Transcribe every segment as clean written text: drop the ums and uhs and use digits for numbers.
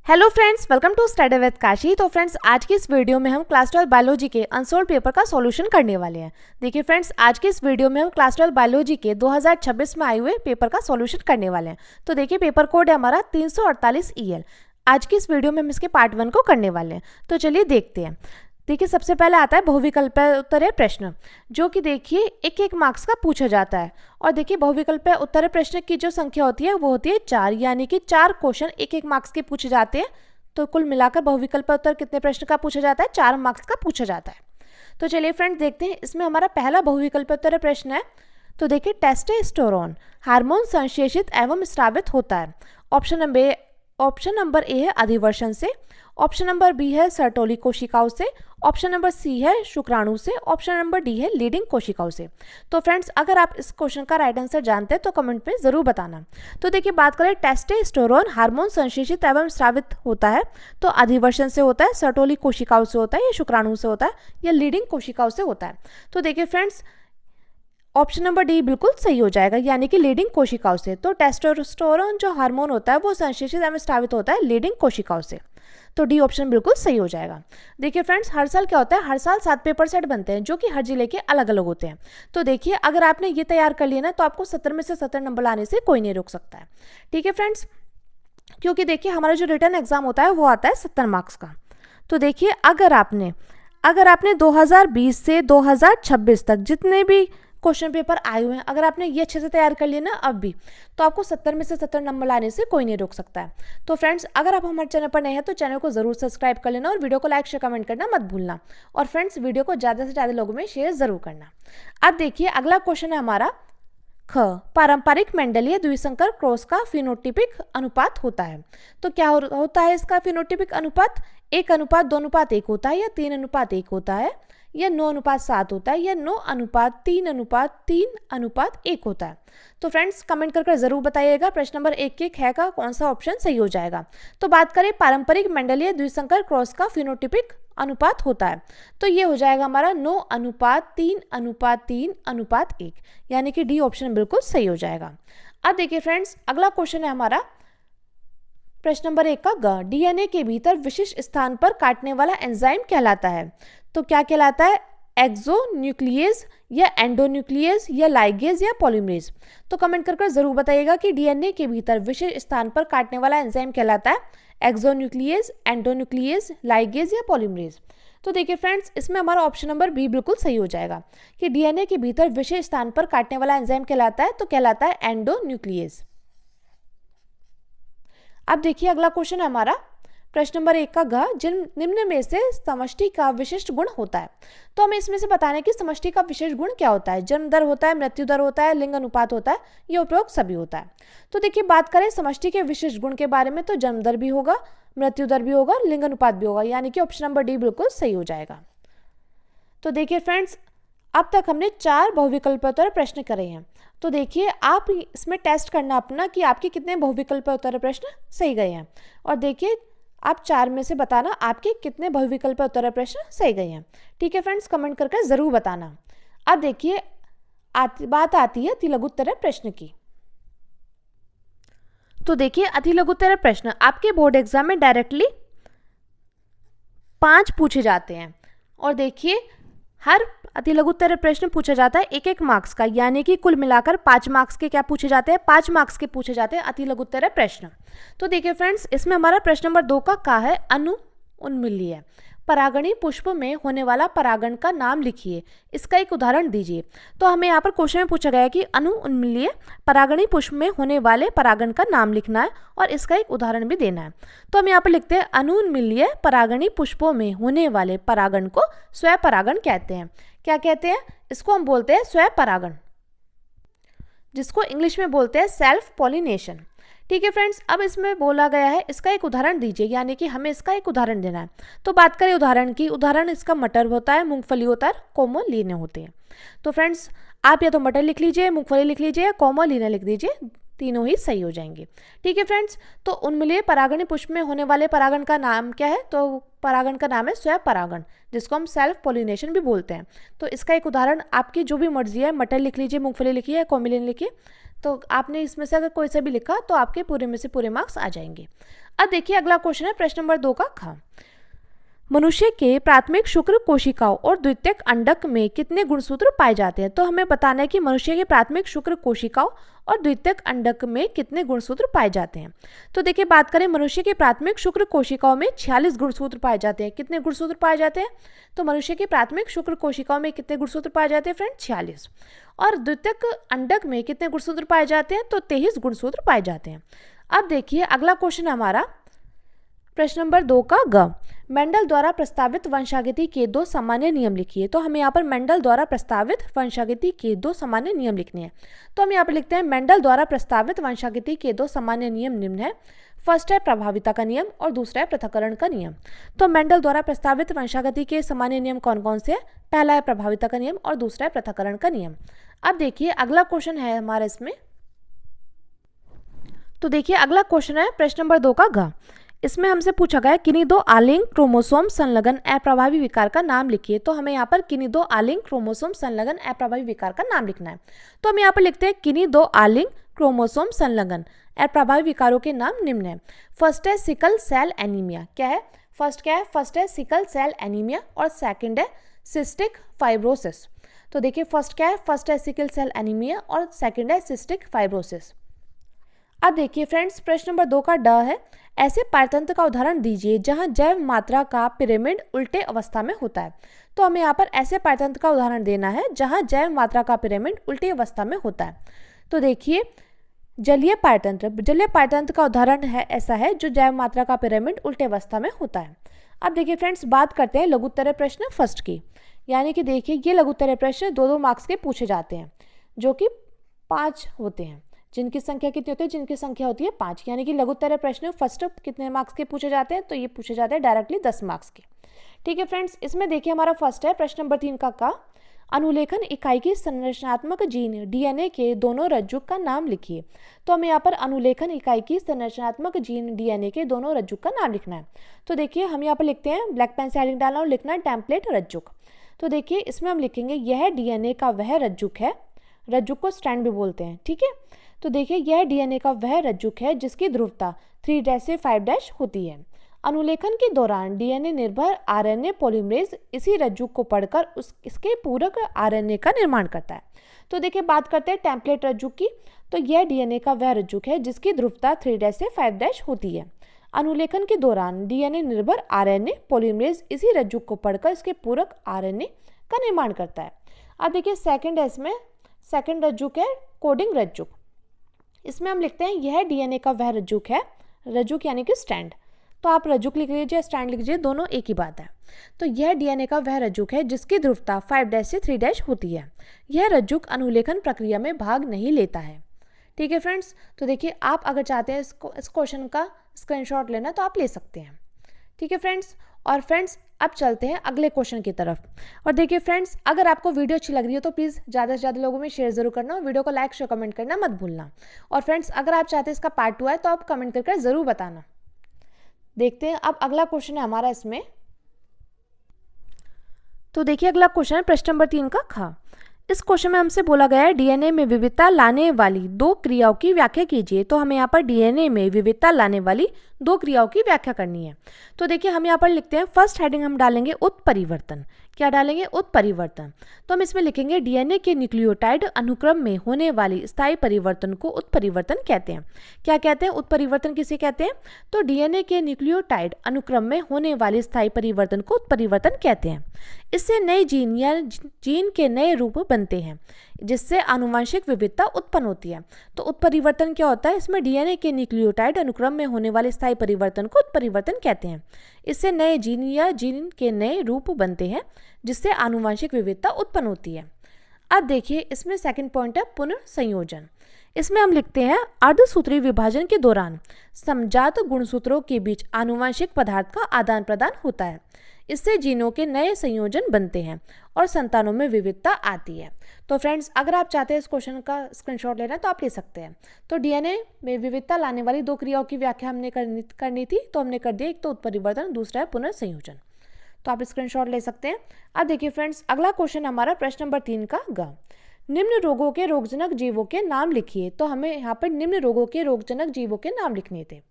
Hello friends, welcome to study with Kashi. तो friends, आज की इस वीडियो में हम क्लास 12 बायोलॉजी के अनसोल्व पेपर का सॉल्यूशन करने वाले हैं। देखिए फ्रेंड्स, आज की इस वीडियो में हम क्लास 12 बायोलॉजी के 2026 में आए हुए पेपर का सॉल्यूशन करने वाले हैं। तो देखिए, पेपर कोड है हमारा 348 EL। आज की इस वीडियो में हम इसके पार्ट 1 को करने वाले हैं। तो चलिए देखते हैं। देखिए, सबसे पहले आता है बहुविकल्पीय उत्तरीय प्रश्न, जो कि देखिए एक एक मार्क्स का पूछा जाता है। और देखिए, बहुविकल्पीय उत्तरीय प्रश्न की जो संख्या होती है वो होती है 4, यानी कि 4 क्वेश्चन एक एक मार्क्स के पूछे जाते हैं। तो कुल मिलाकर बहुविकल्पीय उत्तर कितने प्रश्न का पूछा जाता है? 4 मार्क्स का पूछा जाता है। तो चलिए फ्रेंड्स, देखते हैं। इसमें हमारा पहला बहुविकल्पीय उत्तरीय प्रश्न है। तो देखिए, टेस्टोस्टेरोन हार्मोन संश्लेषित एवं स्रावित होता है। ऑप्शन नंबर ए है अधिवर्षण से, ऑप्शन नंबर बी है सर्टोली कोशिकाओं से, ऑप्शन नंबर सी है शुक्राणु से, ऑप्शन नंबर डी है लीडिंग कोशिकाओं से। तो फ्रेंड्स, अगर आप इस क्वेश्चन का राइट आंसर जानते हैं तो कमेंट में जरूर बताना। तो देखिए, बात करें टेस्टोस्टेरोन हार्मोन संश्लेषित एवं स्रावित होता है तो अधिवर्षण से होता है, सर्टोली कोशिकाओं से होता है, या शुक्राणु से होता है, या लीडिंग कोशिकाओं से होता है। तो देखिए फ्रेंड्स, ऑप्शन नंबर डी बिल्कुल सही हो जाएगा, यानी कि लीडिंग कोशिकाओं से। तो टेस्टोस्टेरोन जो हार्मोन होता है वो संश्लेषित एवं स्रावित होता है लीडिंग कोशिकाओं से। तो डी ऑप्शन बिल्कुल सही हो जाएगा। देखिए फ्रेंड्स, हर साल क्या होता है, हर साल 7 पेपर सेट बनते हैं जो कि हर जिले के अलग अलग होते हैं। तो देखिए, अगर आपने ये तैयार कर लिया ना तो आपको 70 में से 70 नंबर लाने से कोई नहीं रोक सकता है। ठीक है फ्रेंड्स, क्योंकि देखिए हमारा जो रिटर्न एग्जाम होता है वो आता है 70 मार्क्स का। तो देखिए, अगर आपने 2020 से 2026 तक जितने भी क्वेश्चन पेपर आए हुए हैं, अगर आपने ये अच्छे से तैयार कर लिए ना अब भी, तो आपको 70 में से 70 नंबर लाने से कोई नहीं रोक सकता है। तो फ्रेंड्स, अगर आप हमारे चैनल पर नए हैं तो चैनल को जरूर सब्सक्राइब कर लेना और वीडियो को लाइक शेयर कमेंट करना मत भूलना। और फ्रेंड्स, वीडियो को ज़्यादा से ज़्यादा लोगों में शेयर जरूर करना। अब देखिए, अगला क्वेश्चन है हमारा ख, पारंपरिक मेंडलीय द्विसंकर क्रॉस का फिनोटिपिक अनुपात होता है। तो क्या होता है इसका फिनोटिपिक अनुपात? 1:2:1 होता है, या 3:1 होता है, या 9:7 होता है, या 9:3:3:1 होता है। तो फ्रेंड्स, कमेंट करके जरूर बताइएगा प्रश्न नंबर 1 के ख का कौन सा ऑप्शन सही हो जाएगा। तो बात करें पारंपरिक मेंडलीय द्विसंकर क्रॉस का फिनोटिपिक अनुपात होता है, तो ये हो जाएगा हमारा 9:3:3:1, यानी कि डी ऑप्शन बिल्कुल सही हो जाएगा। अब देखिए फ्रेंड्स, अगला क्वेश्चन है हमारा प्रश्न नंबर 1 का ग, डीएनए के भीतर विशिष्ट स्थान पर काटने वाला एंजाइम कहलाता है। तो क्या कहलाता है? एक्सोन्यूक्लियेज, या एंडोन्यूक्लियेज, या लाइगेज, या पॉलीमरेज। तो कमेंट करके जरूर बताइएगा कि डीएनए के भीतर विशिष्ट स्थान पर काटने वाला एंजाइम कहलाता है एक्सोन्यूक्लियेज, एंडोन्यूक्लियेज, लाइगेज, या पॉलीमरेज। तो देखिए फ्रेंड्स, इसमें हमारा ऑप्शन नंबर बी बिल्कुल सही हो जाएगा कि डीएनए के भीतर विशिष्ट स्थान पर काटने वाला एंजाइम कहलाता है, तो कहलाता है एंडोन्यूक्लियेज। अब देखिए, अगला क्वेश्चन है हमारा प्रश्न नंबर 1 का घ, जिन निम्न में से समष्टि का विशिष्ट गुण होता है। तो हमें इसमें से बताना है कि समष्टि का विशेष गुण क्या होता है। जन्म दर होता है, मृत्यु दर होता है, लिंग अनुपात होता है, ये उपरोक्त सभी होता है। तो देखिए, बात करें समष्टि के विशिष्ट गुण के बारे में, तो जन्म दर भी होगा, मृत्यु दर भी होगा, लिंग अनुपात भी होगा, यानी कि ऑप्शन नंबर डी बिल्कुल सही हो जाएगा। तो देखिए फ्रेंड्स, अब तक हमने 4 बहुविकल्पीय प्रश्न करे हैं। तो देखिए, आप इसमें टेस्ट करना अपना कि आपके कितने बहुविकल्पीय प्रश्न सही गए हैं। और देखिए, आप 4 में से बताना आपके कितने बहुविकल्पीय उत्तर प्रश्न सही गए हैं। ठीक है फ्रेंड्स, कमेंट करके जरूर बताना। अब देखिए, बात आती है अति लघु उत्तरीय प्रश्न की। तो देखिए, अति लघु उत्तरीय प्रश्न आपके बोर्ड एग्जाम में डायरेक्टली 5 पूछे जाते हैं। और देखिए, हर अति लघु उत्तरीय प्रश्न पूछा जाता है 1-1 मार्क्स का, यानी कि कुल मिलाकर 5 मार्क्स के क्या पूछे जाते हैं? 5 मार्क्स के पूछे जाते हैं अति लघु उत्तरीय प्रश्न। तो देखिए फ्रेंड्स, इसमें हमारा प्रश्न नंबर 2 का है अनु उन्मील्य परागणी पुष्प में होने वाला परागण का नाम लिखिए, इसका एक उदाहरण दीजिए। तो हमें यहाँ पर क्वेश्चन में पूछा गया है कि अनु उन्मील्य परागणी पुष्प में होने वाले परागण का नाम लिखना है और इसका एक उदाहरण भी देना है। तो हम यहाँ पर लिखते हैं अनु उन्मील्य परागणी पुष्पों में होने वाले परागण को स्वपरागण कहते हैं। क्या कहते हैं? इसको हम बोलते हैं स्वपरागण, जिसको इंग्लिश में बोलते हैं सेल्फ पॉलिनेशन। ठीक है फ्रेंड्स, अब इसमें बोला गया है इसका एक उदाहरण दीजिए, यानी कि हमें इसका एक उदाहरण देना है। तो बात करें उदाहरण की, उदाहरण इसका मटर होता है, मूंगफली होता है, कोमोलिने होते हैं। तो फ्रेंड्स, आप या तो मटर लिख लीजिए, मूंगफली लिख लीजिए, या कोमोलिने लिख दीजिए, तीनों ही सही हो जाएंगे। ठीक है फ्रेंड्स, तो उन्मील्य परागणी पुष्प में होने वाले परागण का नाम क्या है? तो परागण का नाम है स्वपरागण, जिसको हम सेल्फ पॉलिनेशन भी बोलते हैं। तो इसका एक उदाहरण आपकी जो भी मर्जी है, मटर लिख लीजिए, मूंगफली लिखिए, कोमोलिने लिखिए, तो आपने इसमें से अगर कोई सा भी लिखा तो आपके पूरे में से पूरे मार्क्स आ जाएंगे। अब देखिए अगला क्वेश्चन है प्रश्न नंबर 2 का ख। मनुष्य के प्राथमिक शुक्र कोशिकाओं और द्वितीयक अंडक में कितने गुणसूत्र पाए जाते हैं? तो हमें बताना है कि मनुष्य के प्राथमिक शुक्र कोशिकाओं और द्वितीयक अंडक में कितने गुणसूत्र पाए जाते हैं। तो देखिए बात करें मनुष्य के प्राथमिक शुक्र कोशिकाओं में 46 गुणसूत्र पाए जाते हैं। कितने गुणसूत्र पाए जाते हैं? तो मनुष्य के प्राथमिक शुक्र कोशिकाओं में कितने गुणसूत्र पाए जाते हैं फ्रेंड? 46। और द्वितीयक अंडक में कितने गुणसूत्र पाए जाते हैं? तो 23 गुणसूत्र पाए जाते हैं। अब देखिए अगला क्वेश्चन हमारा प्रश्न नंबर 2 का ग। मेंडल द्वारा प्रस्तावित वंशागति के 2 सामान्य नियम लिखिए। तो हमें यहाँ पर मेंडल द्वारा प्रस्तावित वंशागति के 2 सामान्य नियम लिखने हैं। तो हम यहाँ पर लिखते हैं मेंडल द्वारा प्रस्तावित वंशागति के 2 सामान्य नियम निम्न है। फर्स्ट है प्रभाविता का नियम और दूसरा है पृथक्करण का नियम। तो मेंडल द्वारा प्रस्तावित वंशागति के सामान्य नियम कौन कौन से हैं? पहला है प्रभाविता का नियम और दूसरा है पृथक्करण का नियम। अब देखिए अगला क्वेश्चन है हमारा इसमें। तो देखिए अगला क्वेश्चन है प्रश्न नंबर 2 का घ। इसमें हमसे पूछा गया किन्हीं 2 आलिंग क्रोमोसोम संलग्न अप्रभावी विकार का नाम लिखिए। तो हमें यहाँ पर किन्हीं 2 आलिंग क्रोमोसोम संलग्न अप्रभावी विकार का नाम लिखना है। तो हम यहाँ पर लिखते हैं किन्हीं 2 आलिंग क्रोमोसोम संलग्न अप्रभावी विकारों के नाम निम्न है। फर्स्ट है सिकल सेल एनीमिया। क्या है? फर्स्ट है सिकल सेल एनीमिया और सेकंड है सिस्टिक फाइब्रोसिस। तो देखिए फर्स्ट है सिकल सेल एनीमिया और सेकंड है सिस्टिक फाइब्रोसिस। अब देखिए फ्रेंड्स प्रश्न नंबर 2 का ड है। ऐसे पारतंत्र का उदाहरण दीजिए जहां जैव मात्रा का पिरामिड उल्टे अवस्था में होता है। तो हमें यहाँ पर ऐसे पारतंत्र का उदाहरण देना है जहां जैव मात्रा का पिरामिड उल्टी अवस्था में होता है। तो देखिए जलीय पारतंत्र का उदाहरण है ऐसा है जो जैव मात्रा का पिरामिड उल्टे अवस्था में होता है। अब देखिए फ्रेंड्स बात करते हैं लघुत्तरीय प्रश्न फर्स्ट की। यानी कि देखिए ये लघुत्तरीय प्रश्न 2-2 मार्क्स के पूछे जाते हैं जो कि 5 होते हैं। जिनकी संख्या कितनी होती है? जिनकी संख्या होती है 5। यानी कि लघुत्तरीय प्रश्न फर्स्ट कितने मार्क्स के पूछे जाते हैं? तो ये पूछे जाते हैं डायरेक्टली 10 मार्क्स के। ठीक है फ्रेंड्स, इसमें देखिए हमारा फर्स्ट है प्रश्न नंबर 3 का अनुलेखन इकाई की संरचनात्मक जीन डीएनए के दोनों रज्जुक का नाम लिखिए। तो हमें यहाँ पर अनुलेखन इकाई की संरचनात्मक जीन डीएनए के दोनों रज्जुक का नाम लिखना है। तो देखिए हम यहाँ पर लिखते हैं ब्लैक पेन से हेडिंग डालना और लिखना है टेम्पलेट रज्जुक। तो देखिए इसमें हम लिखेंगे यह डीएनए का वह रज्जुक है, रज्जुक को स्ट्रैंड भी बोलते हैं। ठीक है, तो देखिए यह डीएनए का वह रज्जुक है जिसकी ध्रुवता 3' से 5' होती है। अनुलेखन के दौरान डीएनए निर्भर आरएनए पॉलीमरेज इसी रज्जुक को पढ़कर इसके पूरक आरएनए का निर्माण करता है। तो देखिए बात करते हैं टेम्पलेट रज्जुक की। तो यह डीएनए का वह रज्जुक है जिसकी ध्रुवता 3' से 5' होती है। अनुलेखन के दौरान डीएनए निर्भर आरएनए पॉलीमरेज इसी रज्जुक को पढ़कर इसके पूरक आरएनए का निर्माण करता है। अब देखिए सेकंड है, इसमें सेकंड रज्जुक है कोडिंग रज्जुक। इसमें हम लिखते हैं यह डीएनए का वह रज्जुक है, रज्जुक यानी कि स्ट्रैंड। तो आप रज्जुक लिख लीजिए, स्ट्रैंड लिख लीजिए, दोनों एक ही बात है। तो यह डीएनए का वह रज्जुक है जिसकी ध्रुवता 5' से 3' होती है। यह रज्जुक अनुलेखन प्रक्रिया में भाग नहीं लेता है। ठीक है फ्रेंड्स, तो देखिए आप अगर चाहते हैं इस क्वेश्चन का स्क्रीनशॉट लेना तो आप ले सकते हैं। ठीक है फ्रेंड्स, और फ्रेंड्स अब चलते हैं अगले क्वेश्चन की तरफ। और देखिए फ्रेंड्स अगर आपको वीडियो अच्छी लग रही है तो प्लीज़ ज़्यादा से ज़्यादा लोगों में शेयर जरूर करना और वीडियो को लाइक शेयर कमेंट करना मत भूलना। और फ्रेंड्स अगर आप चाहते हैं इसका पार्ट 2 है तो आप कमेंट करके ज़रूर बताना। देखते हैं अब अगला क्वेश्चन है हमारा इसमें। तो देखिए अगला क्वेश्चन है प्रश्न नंबर 3 का ख। इस क्वेश्चन में हमसे बोला गया है डीएनए में विविधता लाने वाली 2 क्रियाओं की व्याख्या कीजिए। तो हमें यहाँ पर डीएनए में विविधता लाने वाली 2 क्रियाओं की व्याख्या करनी है। तो देखिए हम यहाँ पर लिखते हैं फर्स्ट हेडिंग हम डालेंगे उत्परिवर्तन। क्या डालेंगे? उत्परिवर्तन। तो हम इसमें लिखेंगे डीएनए के न्यूक्लियोटाइड अनुक्रम में होने वाली स्थायी परिवर्तन को उत्परिवर्तन कहते हैं। क्या कहते हैं? उत्परिवर्तन किसे कहते हैं? तो डीएनए के न्यूक्लियोटाइड अनुक्रम में होने वाले स्थायी परिवर्तन को उत्परिवर्तन कहते हैं। इससे नए जीन या जीन के नए रूप बनते हैं जिससे आनुवंशिक विविधता उत्पन्न होती है। तो उत्परिवर्तन क्या होता है? इसमें डीएनए के न्यूक्लियोटाइड अनुक्रम में होने वाले स्थायी परिवर्तन को उत्परिवर्तन कहते हैं। इससे नए जीन या जीन के नए रूप बनते हैं जिससे आनुवंशिक विविधता उत्पन्न होती है। अब देखिए इसमें सेकंड पॉइंट है पुनर्संयोजन। इसमें हम लिखते हैं अर्धसूत्री विभाजन के दौरान समजात गुणसूत्रों के बीच आनुवंशिक पदार्थ का आदान प्रदान होता है। इससे जीनों के नए संयोजन बनते हैं और संतानों में विविधता आती है। तो फ्रेंड्स अगर आप चाहते हैं इस क्वेश्चन का स्क्रीनशॉट लेना तो आप ले सकते हैं। तो डीएनए में विविधता लाने वाली 2 क्रियाओं की व्याख्या हमने करनी थी तो हमने कर दी। एक तो उत्परिवर्तन, दूसरा है पुनर्संयोजन। तो आप स्क्रीनशॉट ले सकते हैं। अब देखिए फ्रेंड्स अगला क्वेश्चन हमारा प्रश्न नंबर 3 का ग। निम्न रोगों के रोगजनक जीवों के नाम लिखिए। तो हमें यहाँ पर निम्न रोगों के रोगजनक जीवों के नाम लिखने थे।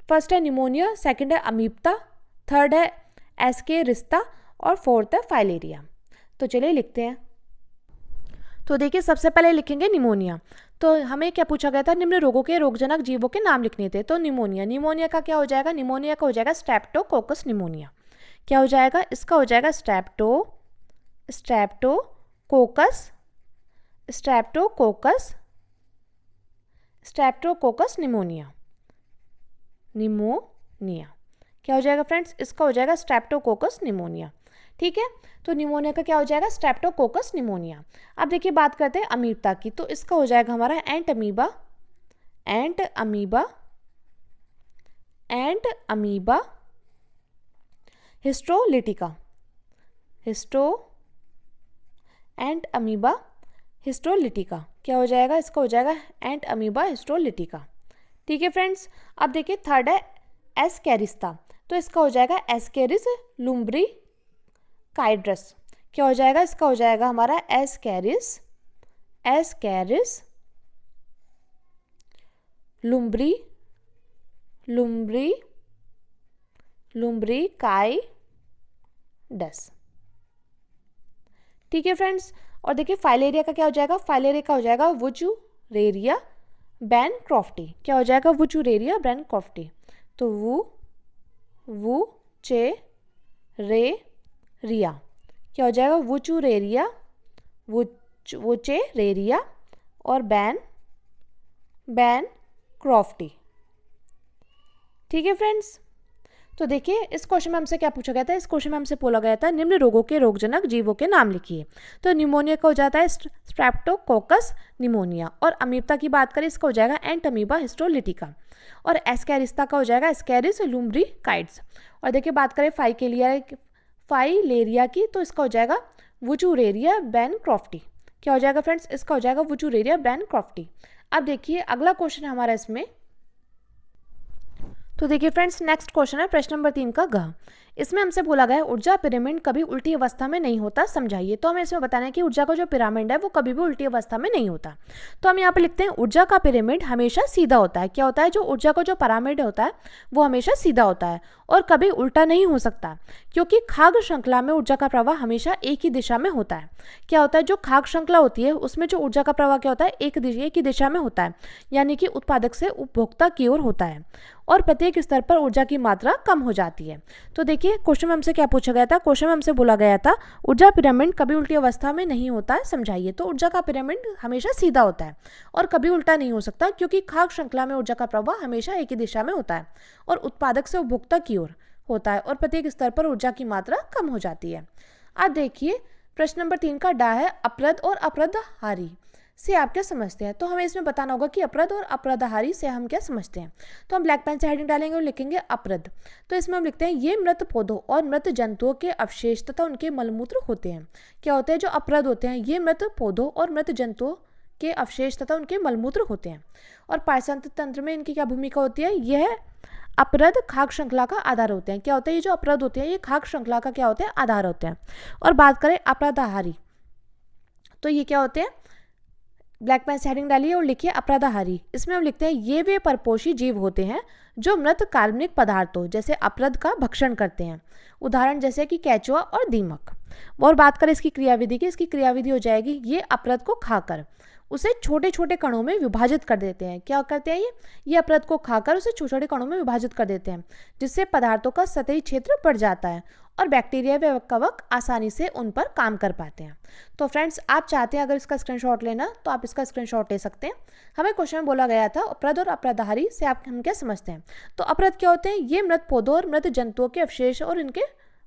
फर्स्ट है निमोनिया, सेकंड है अमीब्ता, थर्ड है एस्केरिस्ता और फोर्थ है फाइलेरिया। तो चलिए लिखते हैं। तो देखिए सबसे पहले लिखेंगे निमोनिया। तो हमें क्या पूछा गया था, निम्न रोगों के रोगजनक जीवों के नाम लिखने थे। तो निमोनिया का क्या हो जाएगा, निमोनिया का हो जाएगा स्ट्रेप्टोकोकस निमोनिया। क्या हो जाएगा, इसका हो जाएगा स्ट्रेप्टोकोकस निमोनिया। क्या हो जाएगा फ्रेंड्स, इसका हो जाएगा स्ट्रेप्टोकोकस निमोनिया। ठीक है, तो निमोनिया का क्या हो जाएगा, स्ट्रेप्टोकोकस निमोनिया। अब देखिए बात करते हैं अमीब्ता की। तो इसका हो जाएगा हमारा एंट अमीबा हिस्टोलिटिका। क्या हो जाएगा, इसका हो जाएगा एंट अमीबा हिस्टोलिटिका। ठीक है फ्रेंड्स, अब देखिए थर्ड है एस्केरिस्ता। तो इसका हो जाएगा एस्केरिस लुम्ब्रिकाइड्रस। क्या हो जाएगा, इसका हो जाएगा हमारा एस्केरिस लुम्ब्रिकाइडस। ठीक है फ्रेंड्स, और देखिए फाइलेरिया का क्या हो जाएगा, फाइलेरिया का हो जाएगा वुचुरेरिया बैनक्रॉफ्टी। क्या हो जाएगा, वुचुरेरिया बैनक्रॉफ्टी। तो वुचेरेरिया। क्या हो जाएगा, वुचेरेरिया और बैनक्रॉफ्टी। ठीक है फ्रेंड्स, तो देखिए इस क्वेश्चन में हमसे क्या पूछा गया था, इस क्वेश्चन में हमसे बोला गया था निम्न रोगों के रोगजनक जीवों के नाम लिखिए। तो निमोनिया का हो जाता है स्ट्रेप्टोकोकस निमोनिया, और अमीब्ता की बात करें इसका हो जाएगा एंट अमीबा हिस्टोलिटिका, और एस्केरिस्ता का हो जाएगा एस्केरिस लुम्ब्रिकाइड्स। और देखिए बात करें फाइलेरिया की, तो इसका हो जाएगा वुचुरेरिया बैनक्रॉफ्टी। क्या हो जाएगा फ्रेंड्स, इसका हो जाएगा वुचुरेरिया बैनक्रॉफ्टी। अब देखिए अगला क्वेश्चन है हमारा इसमें। तो देखिए फ्रेंड्स नेक्स्ट क्वेश्चन है प्रश्न नंबर 3 का घ। इसमें हमसे बोला गया है ऊर्जा पिरामिड कभी उल्टी अवस्था में नहीं होता, समझाइए। तो हमें इसमें बताना है कि ऊर्जा का जो पिरामिड है वो कभी भी उल्टी अवस्था में नहीं होता। तो हम यहाँ पे लिखते हैं ऊर्जा का पिरामिड हमेशा सीधा होता है। क्या होता है, जो ऊर्जा का जो पिरामिड होता है वो हमेशा सीधा होता है और कभी उल्टा नहीं हो सकता, क्योंकि खाद्य श्रृंखला में ऊर्जा का प्रवाह हमेशा एक ही दिशा में होता है। क्या होता है, जो खाद्य श्रृंखला होती है उसमें जो ऊर्जा का प्रवाह क्या होता है, एक ही दिशा में होता है, यानी कि उत्पादक से उपभोक्ता की ओर होता है, और प्रत्येक स्तर पर ऊर्जा की मात्रा कम हो जाती है। तो देखिए क्वेश्चन में हमसे क्या पूछा गया था, क्वेश्चन में हमसे बोला गया था ऊर्जा पिरामिड कभी उल्टी अवस्था में नहीं होता है, समझाइए। तो ऊर्जा का पिरामिड हमेशा सीधा होता है और कभी उल्टा नहीं हो सकता, क्योंकि खाद्य श्रृंखला में ऊर्जा का प्रवाह हमेशा एक ही दिशा में होता है और उत्पादक से उपभोक्ता की ओर होता है, और प्रत्येक स्तर पर ऊर्जा की मात्रा कम हो जाती है। अब देखिए प्रश्न नंबर 3 का डा है अप्रद और अप्रदहारी से आप क्या समझते हैं। तो हमें इसमें बताना होगा कि अप्रद और अप्रदहारी से हम क्या समझते हैं। तो हम ब्लैक पेन से हेडिंग डालेंगे और लिखेंगे अप्रद। तो इसमें हम लिखते हैं ये मृत पौधों और मृत जंतुओं के अवशेष तथा उनके मलमूत्र होते हैं। क्या होते हैं, जो अप्रद होते हैं ये मृत पौधों और मृत जंतुओं के अवशेष तथा उनके मलमूत्र होते हैं। और पारिस्थितिक तंत्र में इनकी क्या भूमिका होती है, यह अप्रद खाद्य श्रृंखला का आधार होते हैं। क्या होता है, ये जो अप्रद होते हैं ये खाद्य श्रृंखला का क्या होते हैं, आधार होते हैं। और बात करें अप्रदहारी, तो ये क्या होते हैं, ब्लैक पेन से हेडिंग डालिए और लिखिए अप्रदहारी। इसमें हम लिखते हैं ये वे परपोषी जीव होते हैं जो मृत कार्बनिक पदार्थों जैसे अप्रद का भक्षण करते हैं, उदाहरण जैसे कि केंचुआ और दीमक। और बात करें इसकी क्रियाविधि की, इसकी क्रियाविधि हो जाएगी ये अप्रद को खाकर उसे छोटे छोटे कणों में विभाजित कर देते हैं। क्या करते हैं, ये अप्रद को खाकर उसे छोटे छोटे कणों में विभाजित कर देते हैं, जिससे पदार्थों का सतही क्षेत्र बढ़ जाता है और बैक्टीरिया व कवक आसानी से उन पर काम कर पाते हैं। तो फ्रेंड्स आप चाहते हैं अगर इसका स्क्रीनशॉट लेना तो आप इसका स्क्रीनशॉट ले सकते हैं। हमें क्वेश्चन में बोला गया था अप्रद और अप्रदहारी से आप हम क्या समझते हैं। तो अप्रद क्या होते हैं, ये मृत पौधों और मृत जंतुओं के अवशेष और इनके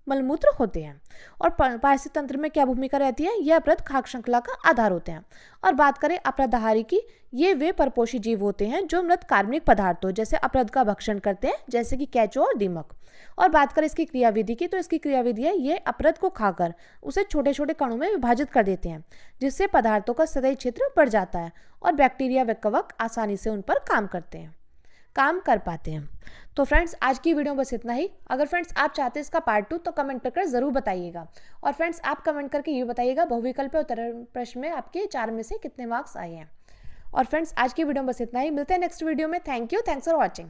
मलमूत्र होते हैं। और पारिस्थितिक तंत्र में क्या भूमिका रहती है, यह अप्रद खाद्य श्रृंखला का आधार होते हैं। और बात करें अप्रदहारी की, ये वे परपोषी जीव होते हैं जो मृत कार्बनिक पदार्थों जैसे अप्रद का भक्षण करते हैं, जैसे कि केंचुआ और दीमक। और बात करें इसकी क्रियाविधि की, तो इसकी क्रियाविधि है ये अप्रद को खाकर उसे छोटे छोटे कणों में विभाजित कर देते हैं, जिससे पदार्थों का सतही क्षेत्र बढ़ जाता है और बैक्टीरिया व कवक आसानी से उन पर काम करते हैं। काम कर पाते हैं। तो फ्रेंड्स आज की वीडियो बस इतना ही। अगर फ्रेंड्स आप चाहते हैं इसका पार्ट 2 तो कमेंट कर ज़रूर बताइएगा। और फ्रेंड्स आप कमेंट करके ये बताइएगा बहुविकल्प उत्तर प्रश्न में आपके 4 में से कितने मार्क्स आए हैं। और फ्रेंड्स आज की वीडियो बस इतना ही। मिलते हैं नेक्स्ट वीडियो में। Thank you, thanks for watching.